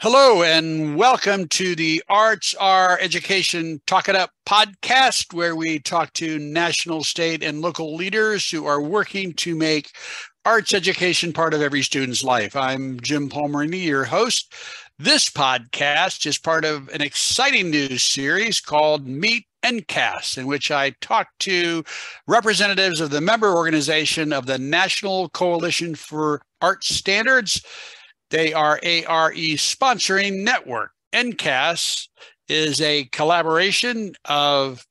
Hello and welcome to the Arts Are Education Talk It Up podcast, where we talk to national, state, and local leaders who are working to make arts education part of every student's life. I'm Jim Palmerini, your host. This podcast is part of an exciting news series called Meet NCAS, in which I talk to representatives of the member organization of the National Coalition for Arts Standards. They are ARE sponsoring network. NCAS is a collaboration of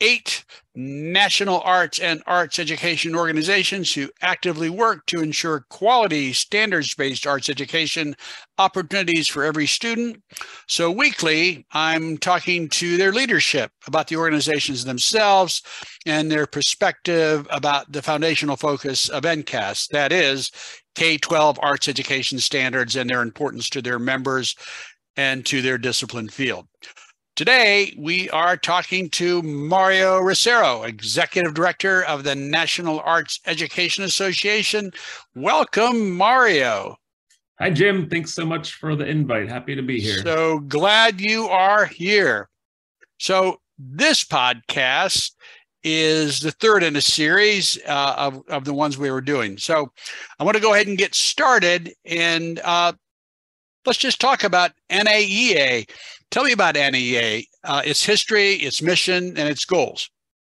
8 national arts and arts education organizations who actively work to ensure quality, standards-based arts education opportunities for every student. So weekly, I'm talking to their leadership about the organizations themselves and their perspective about the foundational focus of NCAS, that is, K-12 arts education standards and their importance to their members and to their discipline field. Today, we are talking to Mario Rossero, Executive Director of the National Arts Education Association. Welcome, Mario. Hi, Jim. Thanks so much for the invite. Happy to be here. So glad you are here. So this podcast is the third in a series of the ones we were doing. So I want to go ahead and get started, and let's just talk about NAEA. Tell me about NAEA, its history, its mission, and its goals.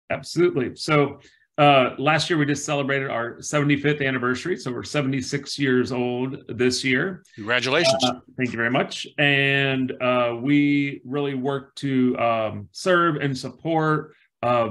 Absolutely. So last year we just celebrated our 75th anniversary. So we're 76 years old this year. Congratulations. Thank you very much. And we really work to serve and support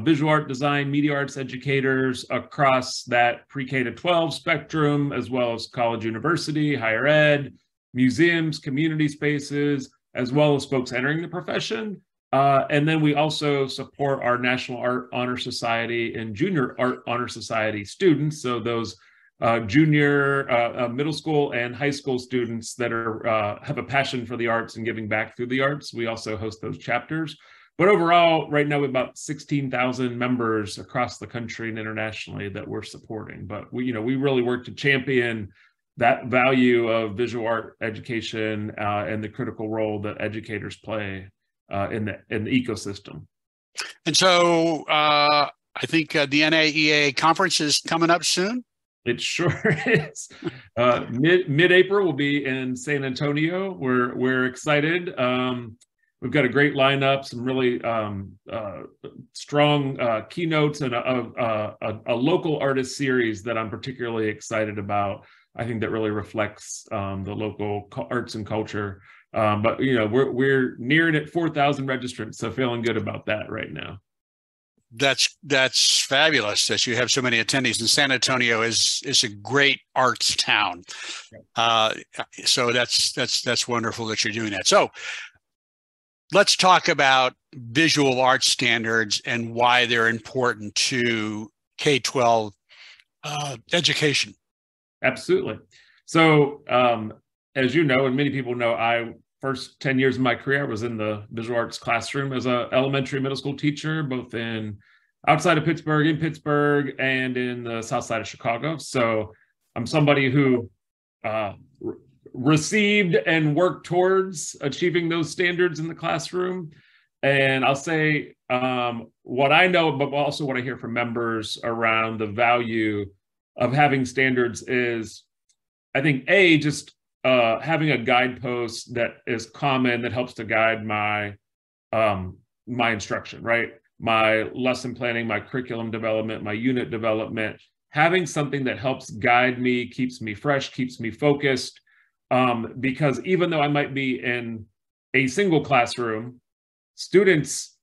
visual art design, media arts educators across that pre-K to 12 spectrum, as well as college, university, higher ed, museums, community spaces, as well as folks entering the profession. And then we also support our National Art Honor Society and Junior Art Honor Society students. So those junior, middle school and high school students that are have a passion for the arts and giving back through the arts. We also host those chapters. But overall, right now we have about 16,000 members across the country and internationally that we're supporting. But we really work to champion that value of visual art education and the critical role that educators play in the /ecosystem. And so I think the NAEA conference is coming up soon. It sure is. Mid-April, we'll be in San Antonio. We're excited. We've got a great lineup, some really strong keynotes, and a local artist series that I'm particularly excited about. I think that really reflects the local arts and culture. But we're nearing at 4,000 registrants, so feeling good about that right now. That's fabulous that you have so many attendees. And San Antonio is a great arts town. So that's wonderful that you're doing that. So let's talk about visual arts standards and why they're important to K-12 education. Absolutely. So as you know, and many people know, first 10 years of my career, I was in the visual arts classroom as an elementary middle school teacher, both outside of Pittsburgh, in Pittsburgh, and in the south side of Chicago. So I'm somebody who received and worked towards achieving those standards in the classroom. And I'll say what I know, but also what I hear from members around the value of having standards is, I think, just having a guidepost that is common, that helps to guide my instruction, right? My lesson planning, my curriculum development, my unit development, having something that helps guide me, keeps me fresh, keeps me focused. Because even though I might be in a single classroom, students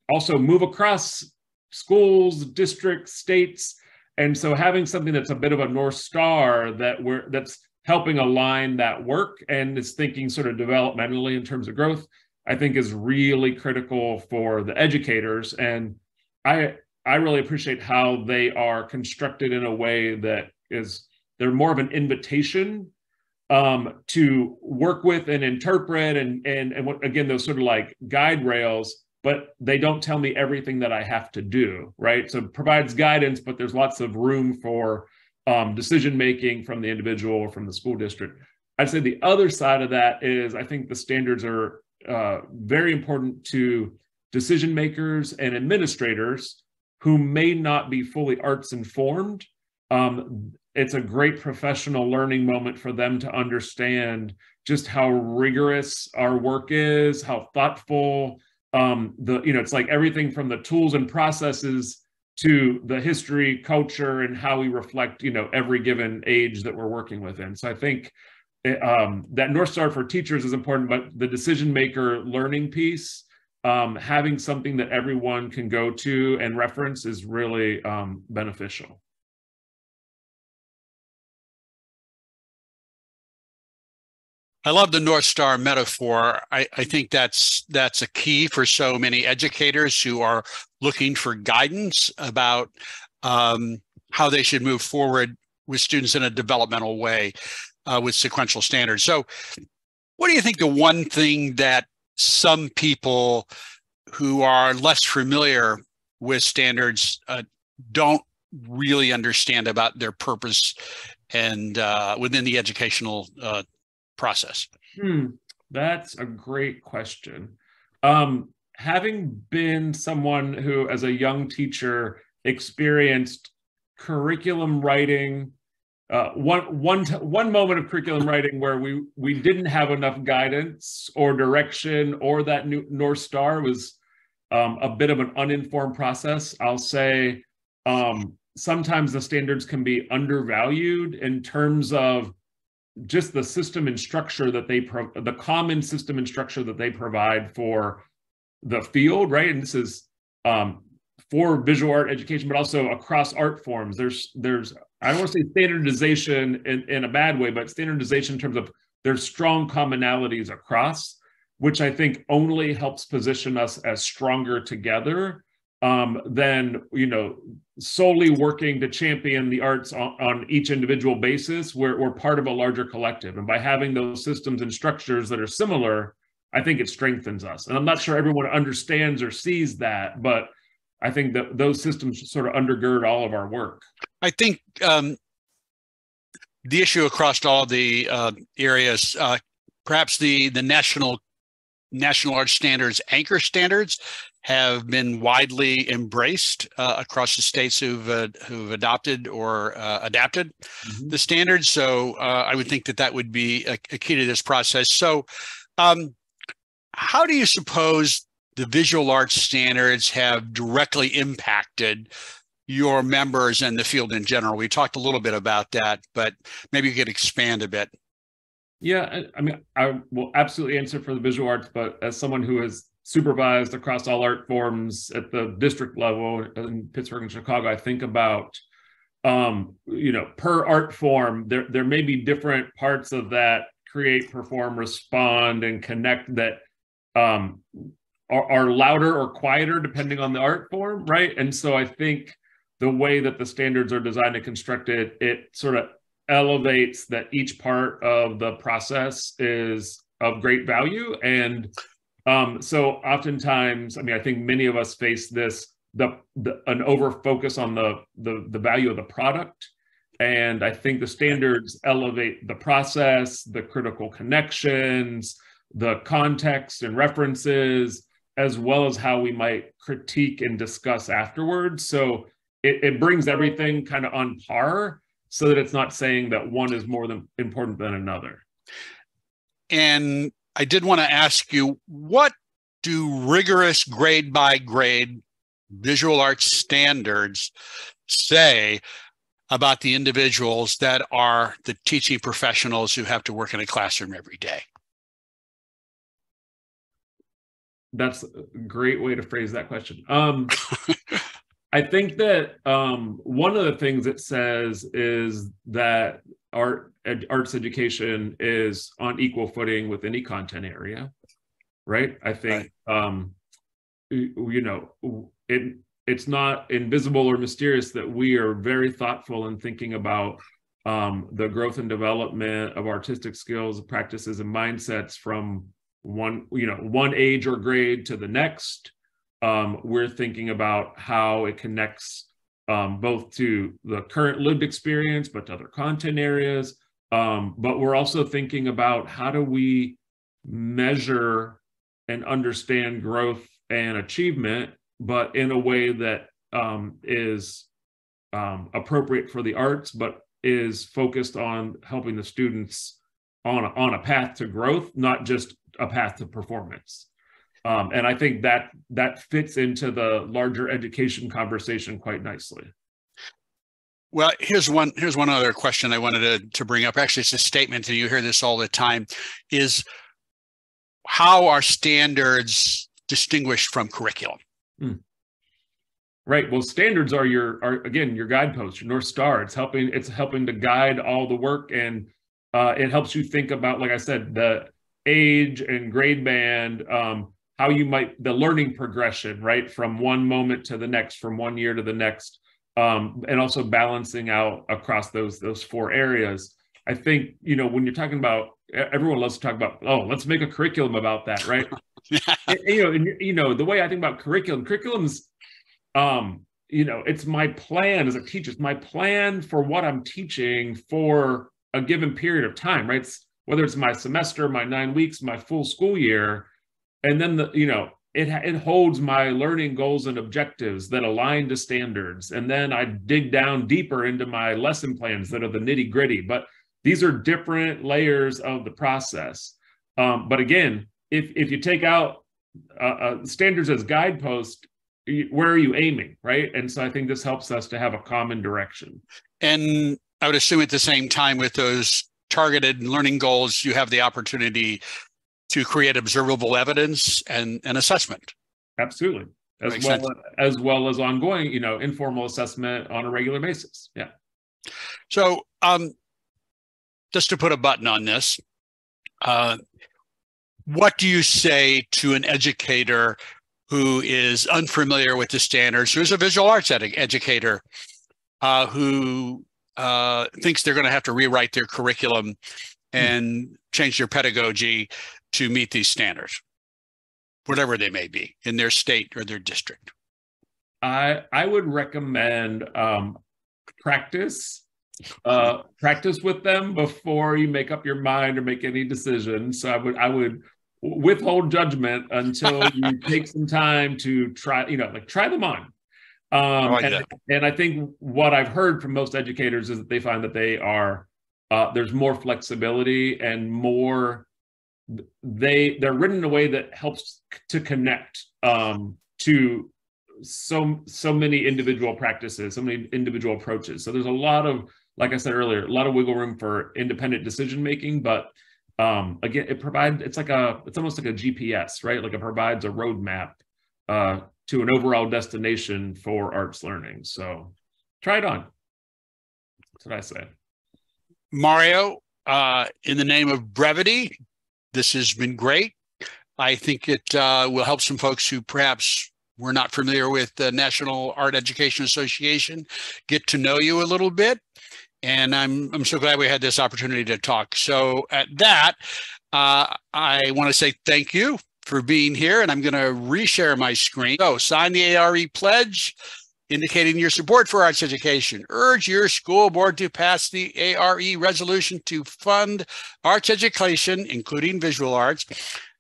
also move across schools, districts, states. And so having something that's a bit of a North Star that's helping align that work and is thinking sort of developmentally in terms of growth, I think is really critical for the educators. And I really appreciate how they are constructed in a way that they're more of an invitation to work with and interpret and what, again, those sort of like guide rails, but they don't tell me everything that I have to do, right? So it provides guidance, but there's lots of room for decision-making from the individual or from the school district. I'd say the other side of that is I think the standards are very important to decision makers and administrators who may not be fully arts informed. It's a great professional learning moment for them to understand just how rigorous our work is, how thoughtful, it's like everything from the tools and processes to the history, culture, and how we reflect, every given age that we're working within. So I think that North Star for teachers is important, but the decision maker learning piece, having something that everyone can go to and reference is really beneficial. I love the North Star metaphor. I think that's a key for so many educators who are looking for guidance about how they should move forward with students in a developmental way with sequential standards. So what do you think the one thing that some people who are less familiar with standards don't really understand about their purpose and within the educational process? That's a great question. Having been someone who, as a young teacher, experienced curriculum writing, one moment of curriculum writing where we didn't have enough guidance or direction, or that new North Star was a bit of an uninformed process. I'll say sometimes the standards can be undervalued in terms of just the system and structure that the common system and structure that they provide for the field, right? And this is for visual art education, but also across art forms. There's I don't want to say standardization in a bad way, but standardization in terms of there's strong commonalities across, which I think only helps position us as stronger together than, solely working to champion the arts on each individual basis. We're part of a larger collective. And by having those systems and structures that are similar, I think it strengthens us. And I'm not sure everyone understands or sees that, but I think that those systems sort of undergird all of our work. I think the issue across all the areas, perhaps the national art standards, anchor standards, have been widely embraced across the states who've adopted or adapted the standards. So I would think that would be a key to this process. So how do you suppose the visual arts standards have directly impacted your members and the field in general? We talked a little bit about that, but maybe you could expand a bit. Yeah, I mean, I will absolutely answer for the visual arts, but as someone who has supervised across all art forms at the district level in Pittsburgh and Chicago, I think about, per art form, there may be different parts of that create, perform, respond, and connect that are louder or quieter depending on the art form, right? And so I think the way that the standards are designed and constructed, it sort of elevates that each part of the process is of great value. And so oftentimes, I mean, I think many of us face this, an over focus on the value of the product. And I think the standards elevate the process, the critical connections, the context and references, as well as how we might critique and discuss afterwards. So it brings everything kind of on par, so that it's not saying that one is more important than another. And I did want to ask you, what do rigorous grade by grade visual arts standards say about the individuals that are the teaching professionals who have to work in a classroom every day? That's a great way to phrase that question. I think that one of the things it says is that arts education is on equal footing with any content area, right? I think, it's not invisible or mysterious that we are very thoughtful in thinking about the growth and development of artistic skills, practices, and mindsets from one age or grade to the next. We're thinking about how it connects both to the current lived experience, but to other content areas, But we're also thinking about how do we measure and understand growth and achievement, but in a way that is appropriate for the arts, but is focused on helping the students on a path to growth, not just a path to performance. And I think that fits into the larger education conversation quite nicely. Well, here's one other question I wanted to bring up. Actually, it's a statement, and you hear this all the time, is how are standards distinguished from curriculum? Right. Well, standards are again your guideposts, your North Star. It's helping to guide all the work, and it helps you think about, like I said, the age and grade band, how you might, the learning progression, right, from one moment to the next, from one year to the next, and also balancing out across those four areas. I think, when you're talking about, everyone loves to talk about, oh, let's make a curriculum about that, right? The way I think about curriculum's, it's my plan as a teacher. It's my plan for what I'm teaching for a given period of time, right? Whether it's my semester, my 9 weeks, my full school year, and then it holds my learning goals and objectives that align to standards. And then I dig down deeper into my lesson plans that are the nitty gritty. But these are different layers of the process. But again, if you take out standards as guideposts, where are you aiming, right? And so I think this helps us to have a common direction. And I would assume at the same time, with those targeted learning goals, you have the opportunity to create observable evidence and assessment. Absolutely. As well as ongoing, informal assessment on a regular basis. Yeah. So just to put a button on this, what do you say to an educator who is unfamiliar with the standards, who is a visual arts educator, who thinks they're going to have to rewrite their curriculum and change their pedagogy to meet these standards, whatever they may be in their state or their district? I would recommend practice with them before you make up your mind or make any decisions. So I would withhold judgment until you take some time to try them on. And I think what I've heard from most educators is that they find that they are there's more flexibility and more. They're written in a way that helps to connect to so many individual practices, so many individual approaches. So there's a lot of, like I said earlier, a lot of wiggle room for independent decision making. But again, it's almost like a GPS, right? Like it provides a roadmap to an overall destination for arts learning. So try it on. That's what I say. Mario, in the name of brevity, this has been great. I think it will help some folks who perhaps were not familiar with the National Art Education Association get to know you a little bit. And I'm so glad we had this opportunity to talk. So at that, I want to say thank you for being here. And I'm going to reshare my screen. So sign the ARE pledge, indicating your support for arts education. Urge your school board to pass the ARE resolution to fund arts education, including visual arts,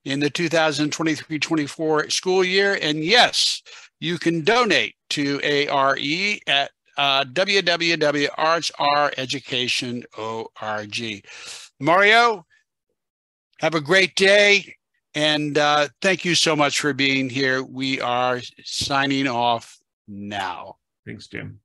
in the 2023-24 school year. And yes, you can donate to ARE at www.artseducation.org. Mario, have a great day. And thank you so much for being here. We are signing off now. Thanks, Jim.